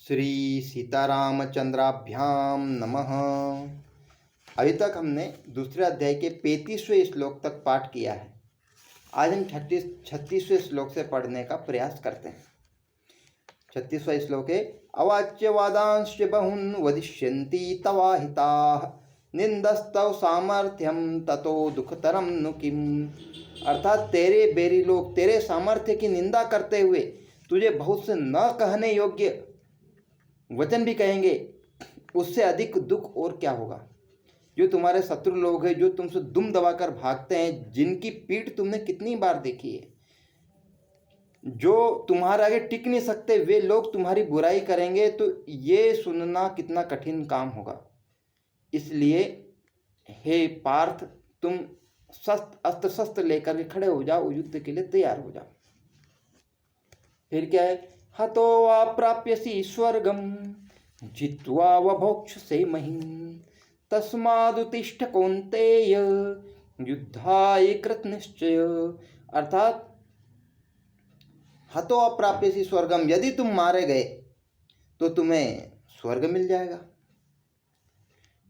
श्री सीतारामचंद्राभ्याम नमः। अभी तक हमने दूसरे अध्याय के 35वें श्लोक तक पाठ किया है। आज हम 36वें श्लोक से पढ़ने का प्रयास करते हैं। 36वां श्लोक है, अवाच्यवादांश्च बहुन वदिष्यन्ति तवाहिताः निंदस्तव सामर्थ्यम ततो दुखतरम नु किम। अर्थात तेरे बैरी लोग तेरे सामर्थ्य की निंदा करते हुए तुझे बहुत से न कहने योग्य वचन भी कहेंगे, उससे अधिक दुख और क्या होगा। जो तुम्हारे शत्रु लोग हैं, जो तुमसे दुम दबाकर भागते हैं, जिनकी पीठ तुमने कितनी बार देखी है, जो तुम्हारे आगे टिक नहीं सकते, वे लोग तुम्हारी बुराई करेंगे, तो ये सुनना कितना कठिन काम होगा। इसलिए हे पार्थ, तुम अस्त्र शस्त्र लेकर के खड़े हो जाओ, युद्ध के लिए तैयार हो जाओ। फिर क्या है, हतो वा प्राप्यसि स्वर्गम जित्वा वभोक्ष्यसे महीम् तस्मादुत्तिष्ठ कौन्तेय युद्धाय कृत निश्चय। अर्थात हतो अप्राप्यसि स्वर्गम, यदि तुम मारे गए तो तुम्हें स्वर्ग मिल जाएगा।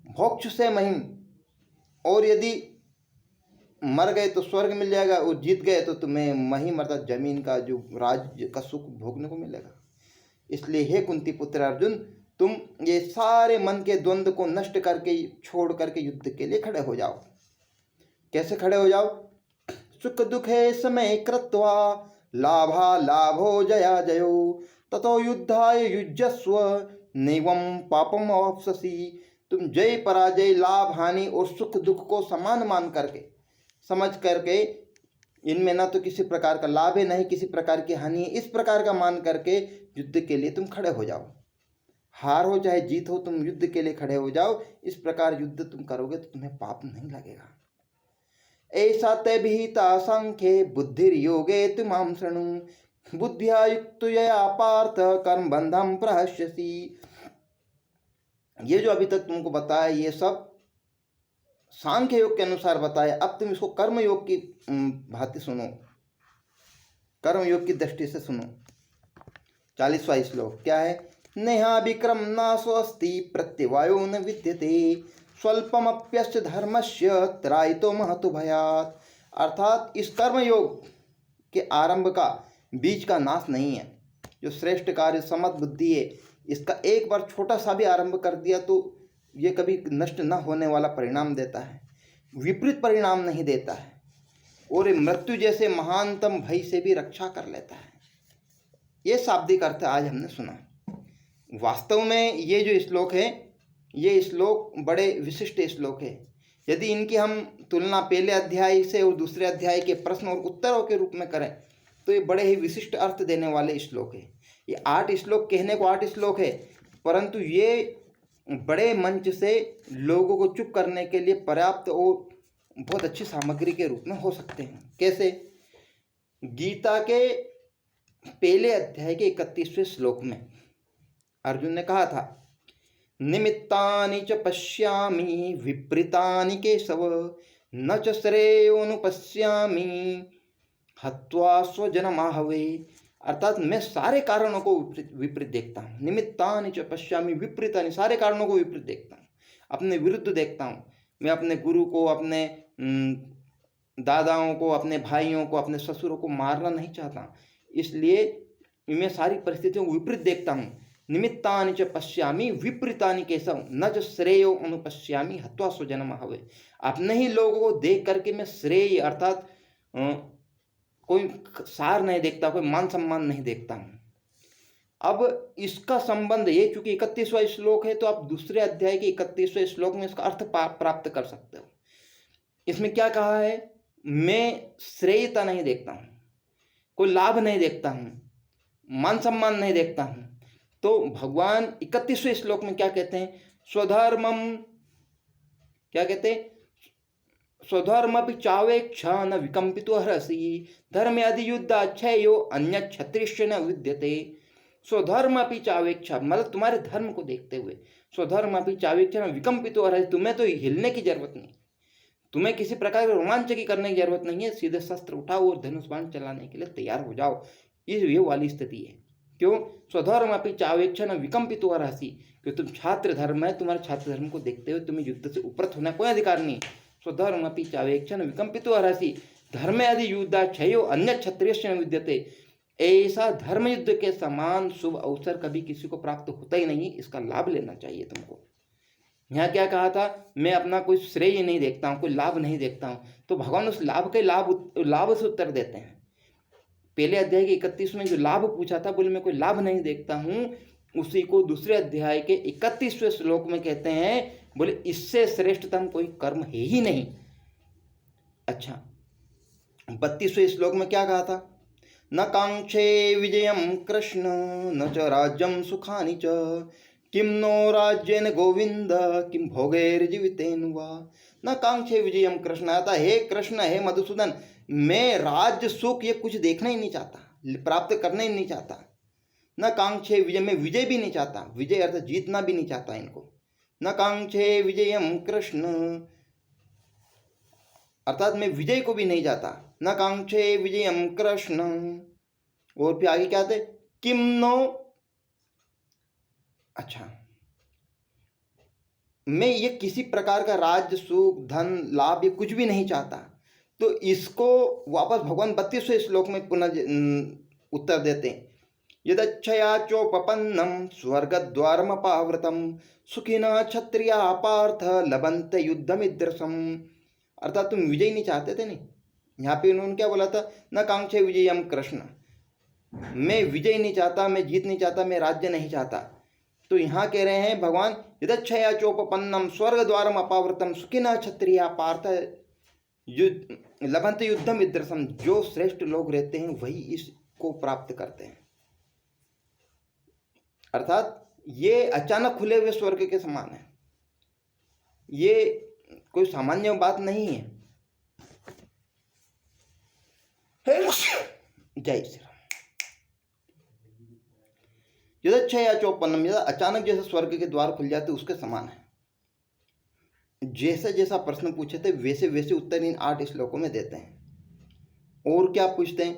भोक्ष्यसे महीम्, और यदि मर गए तो स्वर्ग मिल जाएगा, और जीत गए तो तुम्हें महीम अर्थात जमीन का जो राज्य का सुख भोगने को मिलेगा। इसलिए हे कुंती पुत्र अर्जुन, तुम ये सारे मन के द्वंद्व को नष्ट करके छोड़ करके युद्ध के लिए खड़े हो जाओ। कैसे खड़े हो जाओ, सुख दुखे समय कृत्वा लाभा लाभो जया जयो ततो युद्धाय युज्यस्व नैवं पापम अवाप्स्यसि। तुम जय पराजय लाभ हानि और सुख दुख को समान मान करके समझ करके, इनमें ना तो किसी प्रकार का लाभ है, नहीं किसी प्रकार की हानि है, इस प्रकार का मान करके युद्ध के लिए तुम खड़े हो जाओ। हार हो चाहे जीत हो, तुम युद्ध के लिए खड़े हो जाओ। इस प्रकार युद्ध तुम करोगे तो तुम्हें पाप नहीं लगेगा। ऐसा ते विहिता सांख्ये बुद्धिर्योगे तुमां शृणु बुद्धिया युक्तया पार्थ कर्म बंधम प्रहस्यसि। ये जो अभी तक तुमको बताया, ये सब सांख्य योग के अनुसार बताया। अब तुम इसको कर्म योग की भांति सुनो, कर्म योग की दृष्टि से सुनो। 40वां श्लोक क्या है, नेहा विक्रम नास्ति प्रत्यवायो न विद्यते स्वल्पमप्यस्य धर्मस्य त्रायितो महतो भयात्। अर्थात इस कर्म योग के आरंभ का बीज का नाश नहीं है। जो श्रेष्ठ कार्य समत बुद्धि है, इसका एक बार छोटा सा भी आरंभ कर दिया तो ये कभी नष्ट न होने वाला परिणाम देता है, विपरीत परिणाम नहीं देता है, और मृत्यु जैसे महानतम भय से भी रक्षा कर लेता है। ये शाब्दिक अर्थ आज हमने सुना। वास्तव में ये जो श्लोक है, ये श्लोक बड़े विशिष्ट श्लोक है। यदि इनकी हम तुलना पहले अध्याय से और दूसरे अध्याय के प्रश्न और उत्तरों के रूप में करें तो ये बड़े ही विशिष्ट अर्थ देने वाले श्लोक है। ये 8 श्लोक, कहने को 8 श्लोक है, परंतु ये बड़े मंच से लोगों को चुप करने के लिए पर्याप्त और बहुत अच्छी सामग्री के रूप में हो सकते हैं। कैसे, गीता के पहले अध्याय के 31वें श्लोक में अर्जुन ने कहा था, निमित्तानि च पश्यामि विपरीतानि केशव न च श्रेयोनुपश्यामि हत्वा स्वजनमाहवे। अर्थात मैं सारे कारणों को विपरीत देखता हूँ। निमित्तानि च पश्यामि विपरीतानि, सारे कारणों को विपरीत देखता हूँ, अपने विरुद्ध देखता हूँ। मैं अपने गुरु को, अपने दादाओं को, अपने भाइयों को, अपने ससुरों को मारना नहीं चाहता, इसलिए मैं सारी परिस्थितियों को विपरीत देखता हूँ। निमित्तानि च पश्यामि विपरीतानि केशव न च श्रेयो अनुपश्यामि हत्वा स्वजनमाहवे। अपने ही लोगों को देख करके मैं श्रेय अर्थात कोई सार नहीं देखता, कोई मान सम्मान नहीं देखता हूँ। अब इसका संबंध ये, चूंकि 31वां श्लोक है, तो आप दूसरे अध्याय के 31वें श्लोक में इसका अर्थ प्राप्त कर सकते हो। इसमें क्या कहा है, मैं श्रेयता नहीं देखता हूँ, कोई लाभ नहीं देखता हूँ, मान सम्मान नहीं देखता हूँ। तो भगवान 31वें श्लोक में क्या कहते हैं, स्वधर्मम, क्या कहते हैं, स्वधर्मपि चावेक्षा न विकम्पितो हरसि धर्मे अधियुद्धाच्छयो अन्य क्षत्रिय न विद्यते। स्वधर्मपि चावेक्षा, मतलब तुम्हारे धर्म को देखते हुए, स्वधर्मपि चावेक्षा न विकम्पितो हरसि, तुम्हें तो हिलने की जरूरत नहीं, तुम्हें किसी प्रकार के रोमांच की करने की जरूरत नहीं है, सीधे शस्त्र उठाओ और धनुष बाण चलाने के लिए तैयार हो जाओ। ये वाली स्थिति है। क्यों? स्वधर्म अपनी चावेक्षण विकम्पितो अर्हसि, कि तुम छात्र धर्म है, तुम्हारे छात्र धर्म को देखते हुए तुम्हें युद्ध से उपरत होना कोई अधिकार नहीं। स्वधर्म अपनी चावेक्षण विकम्पितो अर्हसि धर्म यदि युद्धाक्षयो अन्य क्षत्रिय न विद्यते। ऐसा धर्म युद्ध के समान शुभ अवसर कभी किसी को प्राप्त होता ही नहीं, इसका लाभ लेना चाहिए तुमको। यहाँ क्या कहा था? मैं अपना कोई श्रेय नहीं देखता हूँ, कोई लाभ नहीं देखता हूँ। तो भगवान उस लाभ के लाभ से उत्तर देते हैं। पहले अध्याय के 31 में जो लाभ पूछा था, बोले मैं कोई लाभ नहीं देखता हूँ, उसी को दूसरे अध्याय के 31वें श्लोक में कहते हैं, बोले इससे श्रेष्ठतम कोई कर्म है ही नहीं। अच्छा, 32वें श्लोक में क्या कहा था? न कांक्षे विजयम कृष्ण न च राज्यम सुखानि च किम नो राज्येन गोविंद किम भोगैर्जीवितेन वा। न कांक्षे विजयम कृष्ण, आता हे कृष्ण, हे मधुसूदन, मैं राज्य सुख ये कुछ देखना ही नहीं चाहता, प्राप्त करना ही नहीं चाहता। न कांक्षे विजय, मैं विजय भी नहीं चाहता, विजय अर्थ जीतना भी नहीं चाहता इनको। न कांक्षे विजयम कृष्ण, अर्थात मैं विजय को भी नहीं चाहता। न कांक्षे विजयम कृष्ण, और फिर आगे क्या थे? किम नो, अच्छा, मैं ये किसी प्रकार का राज्य सुख धन लाभ ये कुछ भी नहीं चाहता। तो इसको वापस भगवान 32वें श्लोक में पुनः उत्तर देते हैं, यदच्छया चोपपन्नम स्वर्गद्वारमपावृतम सुखिनः क्षत्रिया पार्थ लभन्ते युद्धमिदृशम। अर्थात तुम विजय नहीं चाहते थे नहीं, यहाँ पे उन्होंने क्या बोला था? न कांक्षे विजयम कृष्ण, मैं विजय नहीं चाहता, मैं जीत नहीं चाहता, मैं राज्य नहीं चाहता। तो यहाँ कह रहे हैं भगवान, यदच्छया चोपपन्नम स्वर्ग द्वारम अपावृतम सुखिनः क्षत्रिया पार्थ लभन्ते युद्धम इदृशम। जो श्रेष्ठ लोग रहते हैं वही इसको प्राप्त करते हैं। अर्थात ये अचानक खुले हुए स्वर्ग के समान है, ये कोई सामान्य बात नहीं है। जय श्री राम। यदच्छया चोपन्नम, यदा अचानक जैसे स्वर्ग के द्वार खुल जाते उसके समान है। जैसा जैसा प्रश्न पूछे थे वैसे वैसे उत्तर इन 8 श्लोकों में देते हैं। और क्या पूछते हैं?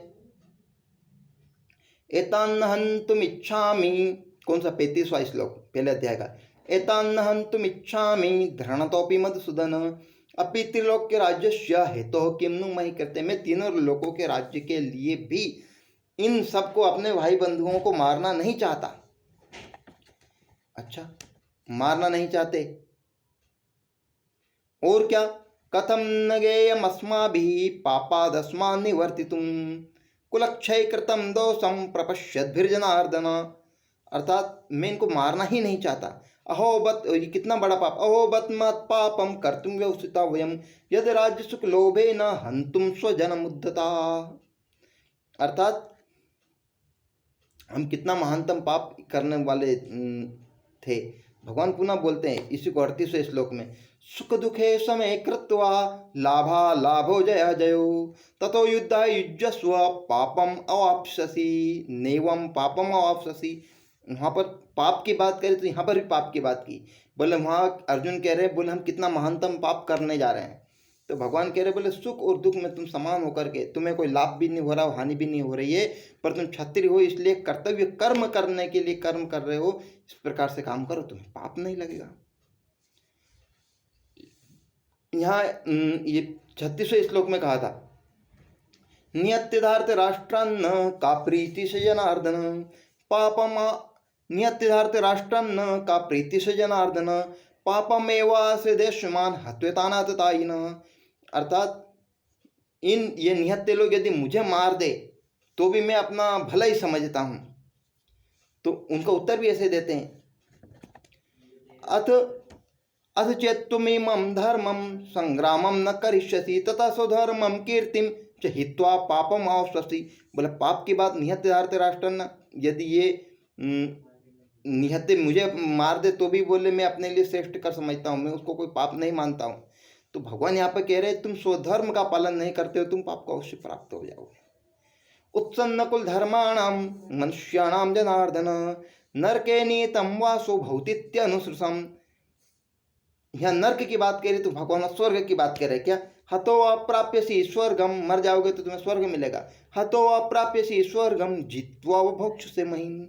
एतान्न हन्तुमिच्छामि, कौन सा? 35वां श्लोक पहले अध्याय का। एतान्न हन्तुमिच्छामि धरणतोपि मधुसूदन अपि त्रिलोक्य राज्यस्य हेतोः किं नु मयि कृते। मैं तीनों लोकों के राज्य के लिए भी इन सबको, अपने भाई बंधुओं को मारना नहीं चाहता। अच्छा, मारना नहीं चाहते। और क्या? कथम न गेयमस्माभिः पापादस्मान् निवर्तितुं कुलक्षय कृतं दोषं प्रपश्यद्भिर्जनार्दन। अर्थात मैं इनको मारना ही नहीं चाहता। अहोबत, ये कितना बड़ा पाप, अहोबत मत पापम कर्तुं व्यवसिता वयम यद राज्य सुख लोभे न हंतुम स्वजनम उद्धता। अर्थात हम कितना महानतम पाप करने वाले थे। भगवान पुनः बोलते हैं इसी को 38वें श्लोक में, सुख दुखे समय कृत्वा लाभा लाभो जय जयो ततो युद्धा युज्यस्व पापम अवाप्स्यसि नैवम पापम अवाप्स्यसि। वहाँ पर पाप की बात करें तो यहाँ पर भी पाप की बात की। बोले वहाँ अर्जुन कह रहे हैं, बोले हम कितना महानतम पाप करने जा रहे हैं। तो भगवान कह रहे, बोले सुख और दुख में तुम समान होकर के तुम्हें कोई लाभ भी नहीं हो रहा, हानि भी नहीं हो रही है, पर तुम क्षत्रिय हो इसलिए कर्तव्य कर्म करने के लिए कर्म कर रहे हो। इस प्रकार से काम करो, तुम्हें पाप नहीं लगेगा। यहाँ ये 36वें श्लोक में कहा था, नियत्यधार्थ राष्ट्रान्न का प्रीति से जनार्दन पापम, नियत्यधार्थ राष्ट्रान्न का प्रीति से जनार्दन पापमेवास्य देशमान हत्वेतानाततायिन। अर्थात ये निहत्ते लोग यदि मुझे मार दे तो भी मैं अपना भला ही समझता हूँ। तो उनका उत्तर भी ऐसे देते हैं, अथ चेत्तुमिमं धर्मं संग्रामं न करिष्यसि तथा स्वधर्मं कीर्तिं च हित्वा पापम आवश्यसि। बोले पाप की बात निहत्यार्थ राष्ट्रन, यदि ये निहत्ते मुझे मार दे तो भी बोले मैं अपने लिए श्रेष्ठ कर समझता हूँ, मैं उसको कोई पाप नहीं मानता हूँ। तो भगवान यहाँ पर कह रहे तुम स्वधर्म का पालन नहीं करते हो, तुम पाप को अवश्य प्राप्त हो जाओगे। उत्सन्न कुल धर्माणाम मनुष्याणाम जनार्दन नरके नीतम वासो भौतित्यनुसृसम। यहाँ नर्क की बात कह रही तो भगवान स्वर्ग की बात कह रहे क्या? हतो अप्राप्यसि स्वर्गम, मर जाओगे तो तुम्हें स्वर्ग मिलेगा। हतो अप्राप्यसि स्वर्गम जित्वा भोक्ष्यसे महीम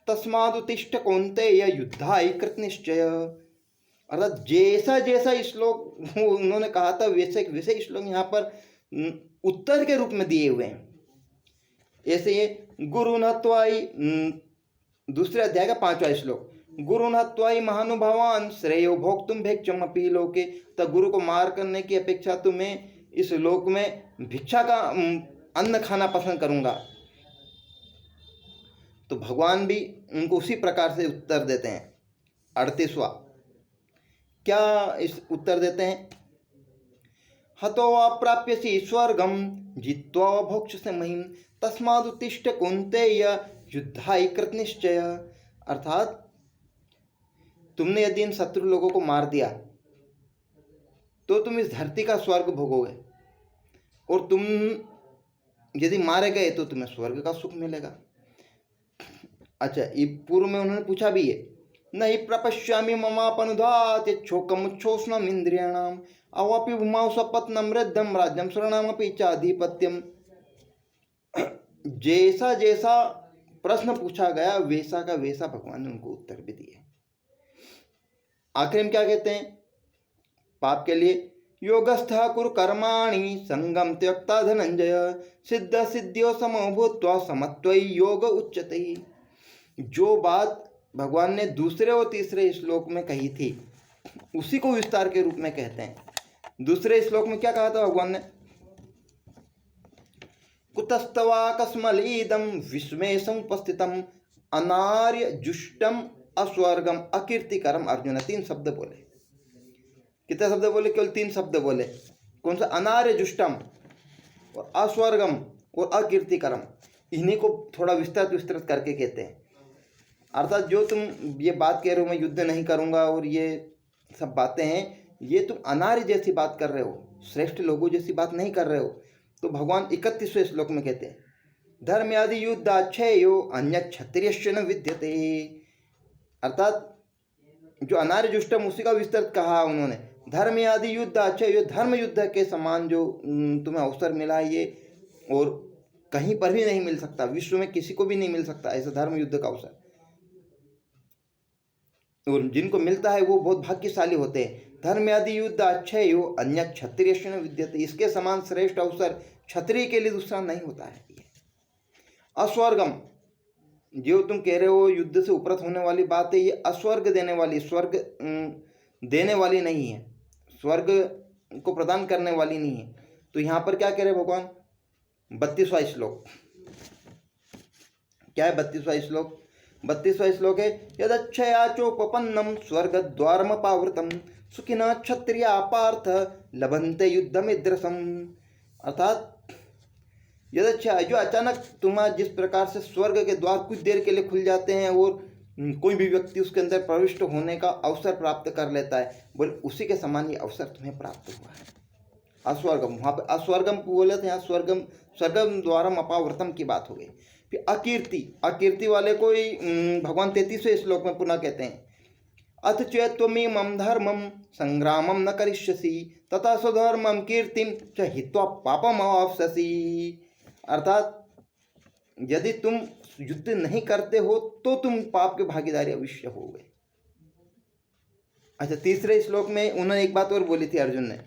तस्मादुत्तिष्ठ कौन्तेय युद्धाय कृत निश्चय। अर्थात जैसा जैसा श्लोक उन्होंने कहा था वैसे वैसे श्लोक यहाँ पर उत्तर के रूप में दिए हुए हैं। ऐसे ये गुरु नत्वाई, दूसरे अध्याय का 5वां श्लोक, गुरु नत्वाई महानुभावान श्रेयो भोक्तुम भिक्षम अपि लोके। तो गुरु को मार करने की अपेक्षा तुम्हें इस लोक में भिक्षा का अन्न खाना पसंद करूंगा। तो भगवान भी उनको उसी प्रकार से उत्तर देते हैं। 38वां क्या इस उत्तर देते हैं? हतो अप्राप्यसि स्वर्गम जित्वा भोक्ष्यसे महीम तस्मादुत्तिष्ठ कौन्तेय युद्धाय कृत निश्चय। अर्थात तुमने यदि इन शत्रु लोगों को मार दिया तो तुम इस धरती का स्वर्ग भोगोगे, और तुम यदि मारे गए तो तुम्हें स्वर्ग का सुख मिलेगा। अच्छा, ये पूर्व में उन्होंने पूछा भी है, नहीं प्रपश्यामि ममापनुधात यच्छोकमुच्छोष्णम इंद्रियाणाम अवापि भूमाउ सपत्नम वृद्धम राज्यम शरणमपि चाधिपत्यम। जैसा जैसा प्रश्न पूछा गया वैसा का वैसा भगवान ने उनको उत्तर भी दिए। आखिर में क्या कहते हैं पाप के लिए? योगस्थः कुरु कर्माणि संगम त्यक्ता धनंजय सिद्ध सिद्धियो समो भूत्वा समत्वई योग उच्यते। जो बात भगवान ने दूसरे और तीसरे श्लोक में कही थी उसी को विस्तार के रूप में कहते हैं। दूसरे श्लोक में क्या कहा था भगवान ने? कुतस्तवा कस्मलीदम विस्मय समुपस्थितम अनार्य जुष्टम अस्वर्गम अकीर्तिकरम। अर्जुन 3 शब्द बोले। कितने शब्द बोले? केवल 3 शब्द बोले। कौन सा? अनार्य जुष्टम और अस्वर्गम और अकीर्तिकरम। इन्हीं को थोड़ा विस्तृत करके कहते हैं। अर्थात जो तुम ये बात कह रहे हो मैं युद्ध नहीं करूंगा और ये सब बातें हैं, ये तुम अनार्य जैसी बात कर रहे हो, श्रेष्ठ लोगों जैसी बात नहीं कर रहे हो। तो भगवान 31वें श्लोक में कहते हैं धर्म आदि युद्धाच्छेयो अन्य क्षत्रिय न विद्यते। अर्थात जो अनार्य जुष्टम उसी का विस्तृत कहा उन्होंने। धर्म आदि युद्धाच्छेयो, धर्म युद्ध के समान जो तुम्हें अवसर मिला है ये और कहीं पर भी नहीं मिल सकता, विश्व में किसी को भी नहीं मिल सकता ऐसा धर्म युद्ध का अवसर। और जिनको मिलता है वो बहुत भाग्यशाली होते हैं। धर्म आदि युद्ध अच्छेयो अन्य क्षत्रिय विद्यते। इसके समान श्रेष्ठ अवसर क्षत्रिय के लिए दूसरा नहीं होता है। अस्वर्गम, जो तुम कह रहे हो युद्ध से उपरत होने वाली बात है, ये अस्वर्ग देने वाली, स्वर्ग देने वाली नहीं है, स्वर्ग को प्रदान करने वाली नहीं है। तो यहाँ पर क्या कह रहे भगवान? 32वां श्लोक क्या है? 32वां श्लोक 32वां श्लोक है यदक्षया चोपपन्नम स्वर्ग द्वारमपावृतम सुखिना क्षत्रिया पार्थ लभन्ते युद्धमिद्रसम। अर्थात यदच्छा, जो अचानक तुम्हारा जिस प्रकार से स्वर्ग के द्वार कुछ देर के लिए खुल जाते हैं और कोई भी व्यक्ति उसके अंदर प्रविष्ट होने का अवसर प्राप्त कर लेता है, बोले उसी के समान ये अवसर तुम्हें प्राप्त हुआ है। अस्वर्गम, वहाँ पर अस्वर्गम बोले थे, यहाँ स्वर्गम द्वारम अपावृतम की बात हो गई। फिर अकीर्ति, अकीर्ति वाले को ही भगवान 33वें श्लोक में पुनः कहते हैं अथ चेत्वमीमं धर्मम संग्रामम न करिष्यसि तथा स्वधर्मम कीर्तिम च हित्वा पापम अवाप्स्यसि। अर्थात यदि तुम युद्ध नहीं करते हो तो तुम पाप के भागीदारी अवश्य होगे। अच्छा, तीसरे श्लोक में उन्होंने एक बात और बोली थी अर्जुन ने,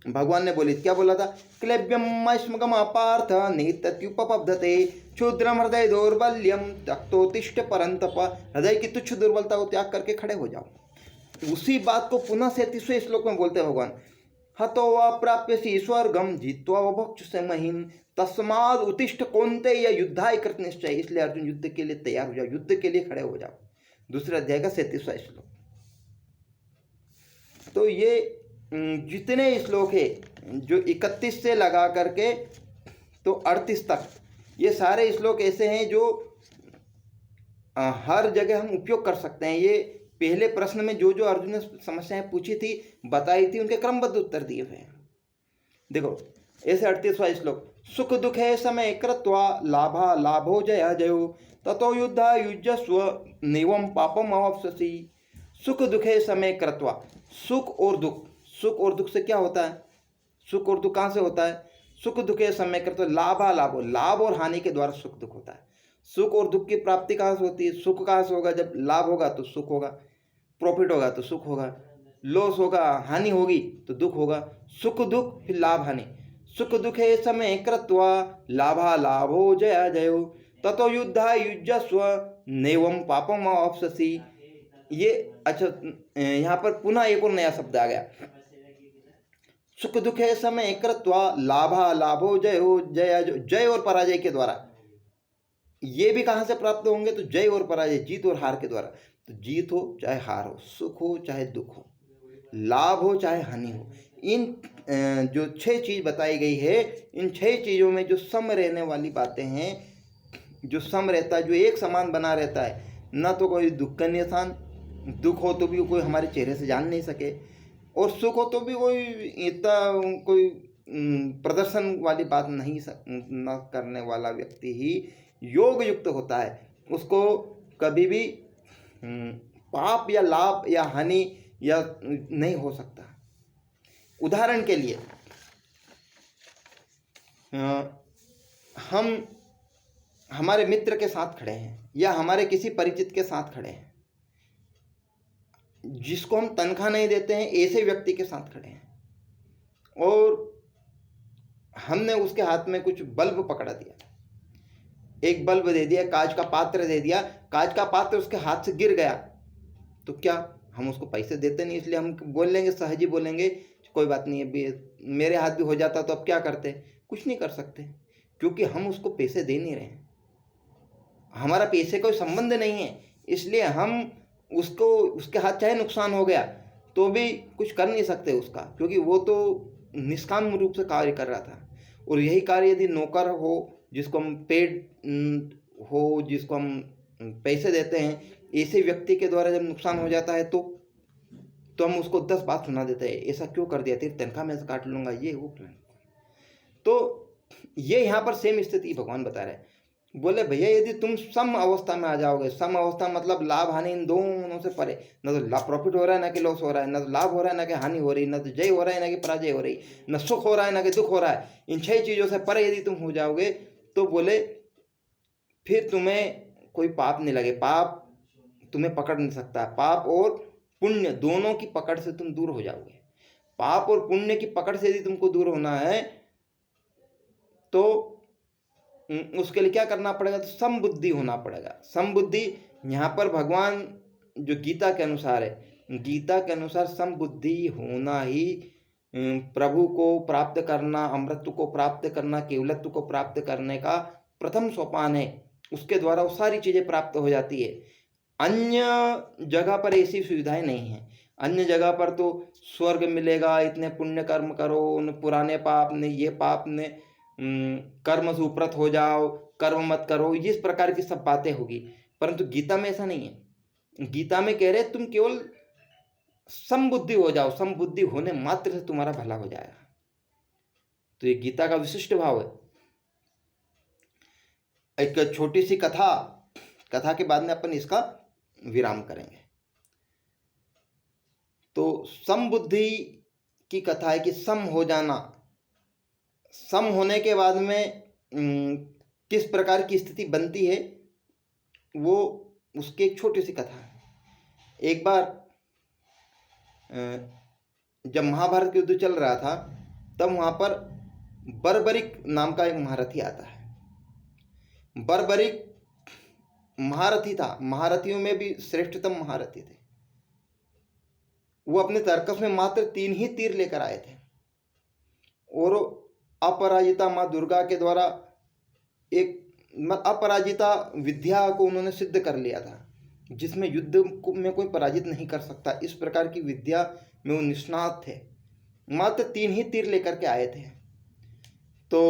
भगवान ने बोली, क्या बोला था? क्लेब्यम स्मगम पार्थ नित्यत्युपपब्धते क्षुद्रम हृदय दौर्बल्यम त्यक्तोत्तिष्ठ परंतप। हृदय की तुच्छ दुर्बलता को त्याग करके खड़े हो जाओ। उसी बात को पुनः 37वें श्लोक में बोलते हैं भगवान हतो अप्राप्यसि स्वर्गम जित्वा भोक्ष्यसे महीम तस्माद उत्तिष्ठ कौन्तेय युद्धाय कृत निश्चय। इसलिए अर्जुन युद्ध के लिए तैयार हो जाओ, युद्ध के लिए खड़े हो जाओ। दूसरे अध्याय का 37वां श्लोक। तो ये जितने श्लोक है जो 31 से लगा करके तो 38 तक, ये सारे श्लोक ऐसे हैं जो हर जगह हम उपयोग कर सकते हैं। ये पहले प्रश्न में जो जो अर्जुन ने समस्याएं पूछी थी, बताई थी, उनके क्रमबद्ध उत्तर दिए हुए हैं। देखो ऐसे 38वां श्लोक सुख दुखे समय कृत्वा लाभा लाभो जया जयो ततो युद्धा युजस्व निवम पापम अवाप्स्यसि सुख दुखे समय कृत्वा, सुख और दुख, सुख और दुख से क्या होता है, सुख और दुख कहाँ से होता है, सुख दुखे समय कृत्वा लाभा लाभो, लाभ और हानि के द्वारा सुख दुख होता है। सुख और दुख की प्राप्ति कहाँ से होती है, सुख कहाँ से होगा, जब लाभ होगा तो सुख होगा, प्रॉफिट होगा तो सुख होगा, लॉस होगा, हानि होगी तो दुख होगा। सुख दुख फिर लाभ हानि, सुख दुखे समय कृत्वा लाभा लाभो जया जयो ततो युद्धा युजस्व नैवम पापम अवाप्स्यसि। ये अच्छा, यहाँ पर पुनः एक और नया शब्द आ गया, सुख दुखे समय कृत्वा लाभा लाभो जयो जया जयो, जय और पराजय के द्वारा। ये भी कहाँ से प्राप्त होंगे, तो जय और पराजय, जीत और हार के द्वारा। तो जीत हो चाहे हार हो, सुख हो चाहे दुख हो, लाभ हो चाहे हानि हो, इन जो 6 चीज बताई गई है, इन 6 चीजों में जो सम रहने वाली बातें हैं, जो सम रहता है, जो एक समान बना रहता है, ना तो कोई दुख का निशान, दुख हो तो भी कोई हमारे चेहरे से जान नहीं सके, और सुख हो तो भी कोई इतना कोई प्रदर्शन वाली बात नहीं न करने वाला व्यक्ति ही योग युक्त होता है। उसको कभी भी पाप या लाभ या हानि या नहीं हो सकता। उदाहरण के लिए हम हमारे मित्र के साथ खड़े हैं या हमारे किसी परिचित के साथ खड़े हैं, जिसको हम तनख्वाह नहीं देते हैं, ऐसे व्यक्ति के साथ खड़े हैं, और हमने उसके हाथ में कुछ बल्ब पकड़ा दिया, एक बल्ब दे दिया, कांच का पात्र दे दिया, कांच का पात्र उसके हाथ से गिर गया, तो क्या हम उसको पैसे देते नहीं, इसलिए हम बोल लेंगे, सहज ही बोलेंगे कोई बात नहीं है, मेरे हाथ भी हो जाता तो अब क्या करते, कुछ नहीं कर सकते, क्योंकि हम उसको पैसे दे नहीं रहे हैं, हमारा पैसे कोई संबंध नहीं है, इसलिए हम उसको, उसके हाथ चाहे नुकसान हो गया तो भी कुछ कर नहीं सकते उसका, क्योंकि वो तो निष्काम रूप से कार्य कर रहा था। और यही कार्य यदि नौकर हो, जिसको हम पेड हो, जिसको हम पैसे देते हैं, ऐसे व्यक्ति के द्वारा जब नुकसान हो जाता है तो हम उसको 10 बात सुना देते हैं, ऐसा क्यों कर दिया, तेरी तनख्वाह में से काट लूंगा, ये वो प्लान। तो ये यहाँ पर सेम स्थिति भगवान बता रहे हैं। बोले भैया यदि तुम सम अवस्था में आ जाओगे, सम अवस्था मतलब लाभ हानि इन दोनों से परे, न तो लाभ प्रॉफिट हो रहा है, ना कि लॉस हो रहा है, न तो लाभ हो रहा है, ना कि हानि हो रही, न तो जय हो रहा है, ना कि पराजय हो रही, न सुख हो रहा है, ना कि दुख हो रहा है, इन 6 चीज़ों से परे यदि तुम हो जाओगे तो बोले फिर तुम्हें कोई पाप नहीं लगे, पाप तुम्हें पकड़ नहीं सकता, पाप और पुण्य दोनों की पकड़ से तुम दूर हो जाओगे। पाप और पुण्य की पकड़ से यदि तुमको दूर होना है तो उसके लिए क्या करना पड़ेगा, तो समबुद्धि होना पड़ेगा। समबुद्धि यहाँ पर भगवान जो गीता के अनुसार है, गीता के अनुसार समबुद्धि होना ही प्रभु को प्राप्त करना, अमृत को प्राप्त करना, केवलत्व को प्राप्त करने का प्रथम सोपान है। उसके द्वारा वो सारी चीज़ें प्राप्त हो जाती है। अन्य जगह पर ऐसी सुविधाएं नहीं हैं। अन्य जगह पर तो स्वर्ग मिलेगा, इतने पुण्य कर्म करो, उन पुराने पाप ने, ये पाप ने, कर्म से उपरत हो जाओ, कर्म मत करो, इस प्रकार की सब बातें होगी। परंतु गीता में ऐसा नहीं है। गीता में कह रहे तुम केवल समबुद्धि हो जाओ, समबुद्धि होने मात्र से तुम्हारा भला हो जाएगा। तो ये गीता का विशिष्ट भाव है। एक छोटी सी कथा के बाद में अपन इसका विराम करेंगे। तो समबुद्धि की कथा है कि सम हो जाना, सम होने के बाद में किस प्रकार की स्थिति बनती है, वो उसकी एक छोटी सी कथा है। एक बार जब महाभारत युद्ध चल रहा था तब वहाँ पर बर्बरिक नाम का एक महारथी आता है। बर्बरिक महारथी था, महारथियों में भी श्रेष्ठतम महारथी थे। वो अपने तर्कस में मात्र 3 ही तीर लेकर आए थे और अपराजिता माँ दुर्गा के द्वारा एक अपराजिता विद्या को उन्होंने सिद्ध कर लिया था, जिसमें युद्ध में कोई पराजित नहीं कर सकता। इस प्रकार की विद्या में वो निष्णात थे। मात्र 3 ही तीर लेकर के आए थे। तो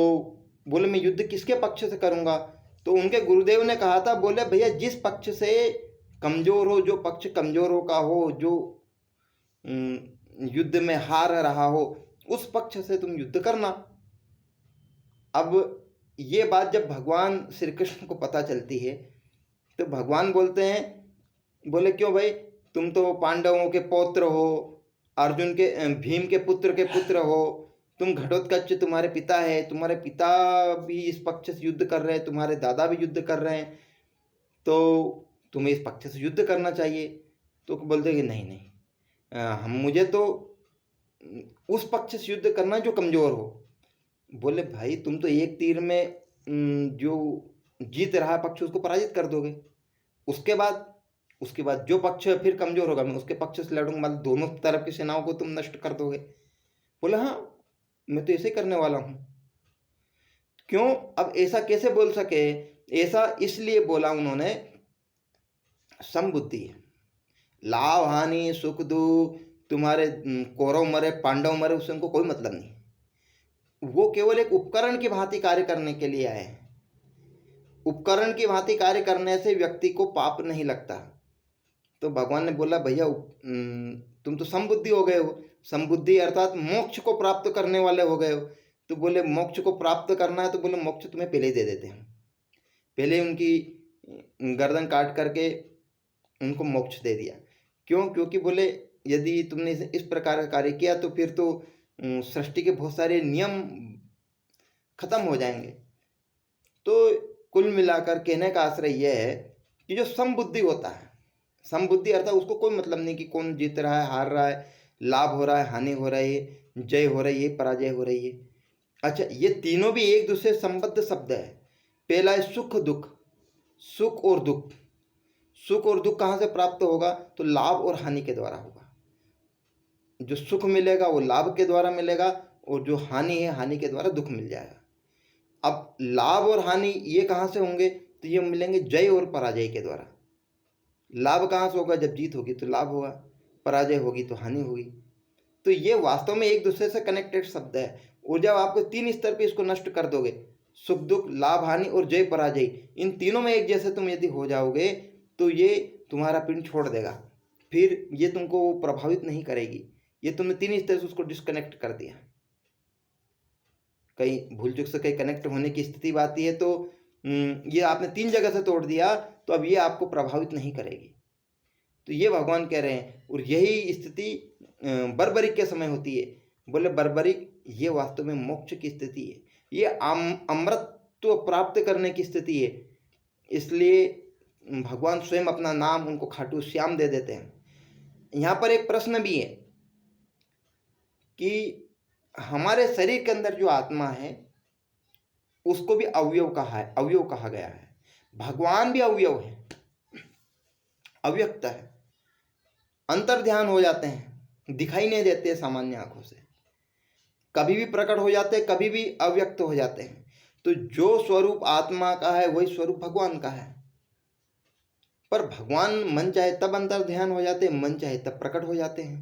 बोले मैं युद्ध किसके पक्ष से करूँगा? तो उनके गुरुदेव ने कहा था, बोले भैया जिस पक्ष से कमजोर हो, जो पक्ष कमजोरों का हो, जो युद्ध में हार रहा हो, उस पक्ष से तुम युद्ध करना। अब ये बात जब भगवान श्री कृष्ण को पता चलती है तो भगवान बोलते हैं, बोले क्यों भाई, तुम तो पांडवों के पौत्र हो, अर्जुन के भीम के पुत्र हो, तुम घटोत्कच तुम्हारे पिता है, तुम्हारे पिता भी इस पक्ष से युद्ध कर रहे हैं, तुम्हारे दादा भी युद्ध कर रहे हैं, तो तुम्हें इस पक्ष से युद्ध करना चाहिए। तो बोलते कि नहीं नहीं, हम मुझे तो उस पक्ष से युद्ध करना जो कमजोर हो। बोले भाई तुम तो एक तीर में जो जीत रहा पक्ष उसको पराजित कर दोगे, उसके बाद जो पक्ष फिर कमजोर होगा मैं उसके पक्ष से लड़ूंगा, मतलब दोनों तरफ की सेनाओं को तुम नष्ट कर दोगे। बोले हाँ मैं तो ऐसे करने वाला हूं। क्यों? अब ऐसा कैसे बोल सके? ऐसा इसलिए बोला उन्होंने, समबुद्धि है। लाभ हानि सुख दुख, तुम्हारे कौरव मरे पांडव मरे, उससे उनको कोई मतलब नहीं। वो केवल एक उपकरण की भांति कार्य करने के लिए आए हैं। उपकरण की भांति कार्य करने से व्यक्ति को पाप नहीं लगता। तो भगवान ने बोला भैया तुम तो समबुद्धि हो गए हो। समबुद्धि अर्थात मोक्ष को प्राप्त करने वाले हो गए हो। तो बोले मोक्ष को प्राप्त करना है, तो बोले मोक्ष तुम्हें पहले ही दे देते हैं, पहले उनकी गर्दन काट करके उनको मोक्ष दे दिया। क्यों? क्योंकि बोले यदि तुमने इस प्रकार का कार्य किया तो फिर तो सृष्टि के बहुत सारे नियम खत्म हो जाएंगे। तो कुल मिलाकर कहने का आश्रय यह है कि जो समबुद्धि होता है, समबुद्धि अर्थात उसको कोई मतलब नहीं कि कौन जीत रहा है हार रहा है, लाभ हो रहा है हानि हो रही है, जय हो रही है पराजय हो रही है। अच्छा, ये तीनों भी एक दूसरे संबद्ध शब्द है। पहला है सुख दुख, सुख और दुख। सुख और दुख कहाँ से प्राप्त होगा? तो लाभ और हानि के द्वारा होगा। जो सुख मिलेगा वो लाभ के द्वारा मिलेगा, और जो हानि है हानि के द्वारा दुख मिल जाएगा। अब लाभ और हानि ये कहाँ से होंगे? तो ये मिलेंगे जय और पराजय के द्वारा। लाभ कहाँ से होगा? जब जीत होगी तो लाभ होगा, पराजय होगी तो हानि होगी। तो ये वास्तव में एक दूसरे से कनेक्टेड शब्द है। और जब आपको तीन स्तर पे इसको नष्ट कर दोगे, सुख दुख लाभ हानि और जय पराजय, इन तीनों में एक जैसे तुम यदि हो जाओगे तो ये तुम्हारा पिंड छोड़ देगा, फिर ये तुमको प्रभावित नहीं करेगी। ये तुमने तीन स्तर से उसको डिस्कनेक्ट कर दिया। कहीं भूल चूक से कहीं कनेक्ट होने की स्थिति आती है तो ये आपने तीन जगह से तोड़ दिया, तो अब ये आपको प्रभावित नहीं करेगी। तो ये भगवान कह रहे हैं। और यही स्थिति बर्बरिक के समय होती है। बोले बर्बरिक ये वास्तव में मोक्ष की स्थिति है, ये अमृतत्व प्राप्त करने की स्थिति है। इसलिए भगवान स्वयं अपना नाम उनको खाटू श्याम दे देते हैं। यहाँ पर एक प्रश्न भी है कि हमारे शरीर के अंदर जो आत्मा है उसको भी अवयव कहा गया है। भगवान भी अवयव है, अव्यक्त है, अंतर ध्यान हो जाते हैं, दिखाई नहीं देते सामान्य आंखों से, कभी भी प्रकट हो जाते हैं, कभी भी अव्यक्त हो जाते हैं। तो जो स्वरूप आत्मा का है वही स्वरूप भगवान का है। पर भगवान मन चाहे तब अंतर ध्यान हो जाते हैं, मन चाहे तब प्रकट हो जाते हैं।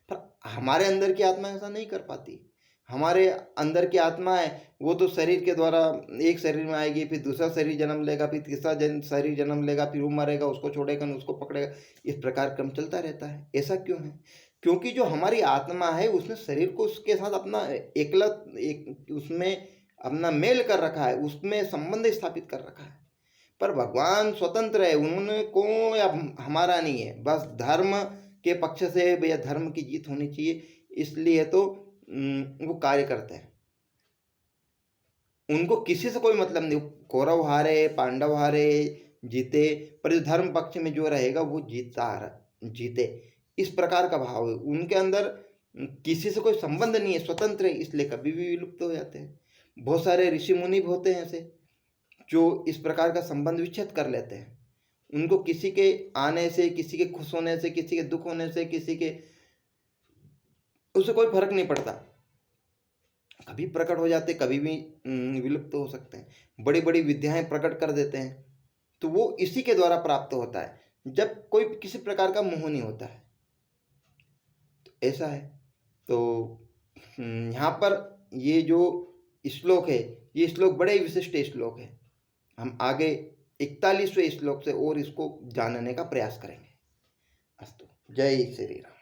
पर हमारे अंदर की आत्मा ऐसा नहीं कर पाती। हमारे अंदर की आत्मा है वो तो शरीर के द्वारा एक शरीर में आएगी, फिर दूसरा शरीर जन्म लेगा, फिर तीसरा शरीर जन्म लेगा, फिर वो मरेगा, उसको छोड़ेगा, उसको पकड़ेगा, इस प्रकार क्रम चलता रहता है। ऐसा क्यों है? क्योंकि जो हमारी आत्मा है उसने शरीर को उसके साथ अपना उसमें अपना मेल कर रखा है, उसमें संबंध स्थापित कर रखा है। पर भगवान स्वतंत्र है, उन्होंने कोई हमारा नहीं है। बस धर्म के पक्ष से भैया धर्म की जीत होनी चाहिए, इसलिए तो वो कार्य करते हैं। उनको किसी से कोई मतलब नहीं, कौरव हारे पांडव हारे जीते, पर जो धर्म पक्ष में जो रहेगा वो जीते, इस प्रकार का भाव है उनके अंदर। किसी से कोई संबंध नहीं है, स्वतंत्र है, इसलिए कभी भी विलुप्त हो जाते हैं। बहुत सारे ऋषि मुनि होते हैं ऐसे जो इस प्रकार का संबंध विच्छेद कर लेते हैं। उनको किसी के आने से, किसी के खुश होने से, किसी के दुख होने से, किसी के उससे कोई फर्क नहीं पड़ता। कभी प्रकट हो जाते, कभी भी विलुप्त हो सकते हैं। बड़ी बड़ी विद्याएं प्रकट कर देते हैं, तो वो इसी के द्वारा प्राप्त होता है जब कोई किसी प्रकार का मोह नहीं होता है। तो ऐसा है। तो यहाँ पर ये जो श्लोक है, ये श्लोक बड़े विशिष्ट श्लोक है। हम आगे 41वें श्लोक से और इसको जानने का प्रयास करेंगे। अस्तु, जय श्री राम।